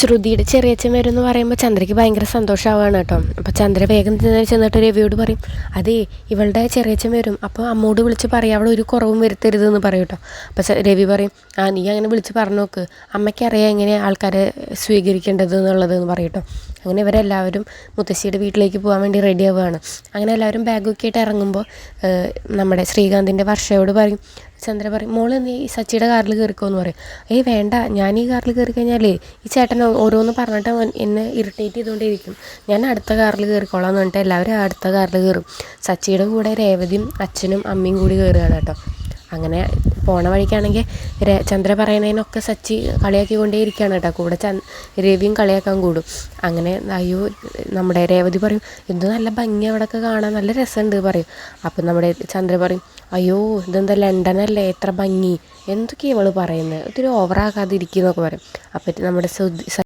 ശ്രുതിയുടെ ചെറിയച്ഛൻ വരും എന്ന് പറയുമ്പോൾ ചന്ദ്രയ്ക്ക് ഭയങ്കര സന്തോഷമാവാണ് കേട്ടോ. അപ്പോൾ ചന്ദ്ര വേഗം ചെന്നിട്ട് രവിയോട് പറയും, അതേ ഇവളുടെ ചെറിയച്ഛൻ വരും, അപ്പോൾ അമ്മോട് വിളിച്ച് പറയും അവിടെ ഒരു കുറവും വരുത്തരുതെന്ന് പറയും കേട്ടോ. അപ്പോൾ രവി പറയും, നീ അങ്ങനെ വിളിച്ച് പറഞ്ഞു നോക്ക്, അമ്മയ്ക്കറിയാം എങ്ങനെ ആൾക്കാരെ സ്വീകരിക്കേണ്ടത് എന്നുള്ളതെന്ന് പറയും കേട്ടോ. അങ്ങനെ ഇവരെല്ലാവരും മുത്തശ്ശിയുടെ വീട്ടിലേക്ക് പോകാൻ വേണ്ടി റെഡി ആവുകയാണ്. അങ്ങനെ എല്ലാവരും ബാഗൊക്കെ ആയിട്ട് ഇറങ്ങുമ്പോൾ നമ്മുടെ ശ്രീകാന്തിൻ്റെ വർഷയോട് പറയും, ചന്ദ്ര പറയും, മോള് നീ സച്ചിയുടെ കാറിൽ കയറിക്കോ എന്ന് പറയും. വേണ്ട, ഞാൻ ഈ കാറിൽ കയറി കഴിഞ്ഞാലേ ഈ ചേട്ടൻ ഓരോന്ന് പറഞ്ഞിട്ട് എന്നെ ഇറിറ്റേറ്റ് ചെയ്തുകൊണ്ടിരിക്കും, ഞാൻ അടുത്ത കാറിൽ കയറിക്കോളാം എന്ന് പറഞ്ഞിട്ട് എല്ലാവരും അടുത്ത കാറിൽ കയറും. സച്ചിയുടെ കൂടെ രേവതിയും അച്ഛനും അമ്മയും കൂടി കയറുകയാണ് കേട്ടോ. അങ്ങനെ പോണ വഴിക്കാണെങ്കിൽ ചന്ദ്ര പറയുന്നതിനൊക്കെ സച്ചി കളിയാക്കിക്കൊണ്ടേയിരിക്കുകയാണ് കേട്ടോ. കൂടെ രവിയും കളിയാക്കാൻ കൂടും. അങ്ങനെ അയ്യോ നമ്മുടെ രേവതി പറയും, ഇത് നല്ല ഭംഗി, അവിടെയൊക്കെ കാണാൻ നല്ല രസമുണ്ട് പറയും. അപ്പം നമ്മുടെ ചന്ദ്ര പറയും, അയ്യോ ഇതെന്താ ലണ്ടനല്ലേ, എത്ര ഭംഗി, എന്തൊക്കെയാണ് ഇവള് പറയുന്നത്, ഒത്തിരി ഓവറാക്കാതിരിക്കുന്നൊക്കെ പറയും. അപ്പം നമ്മുടെ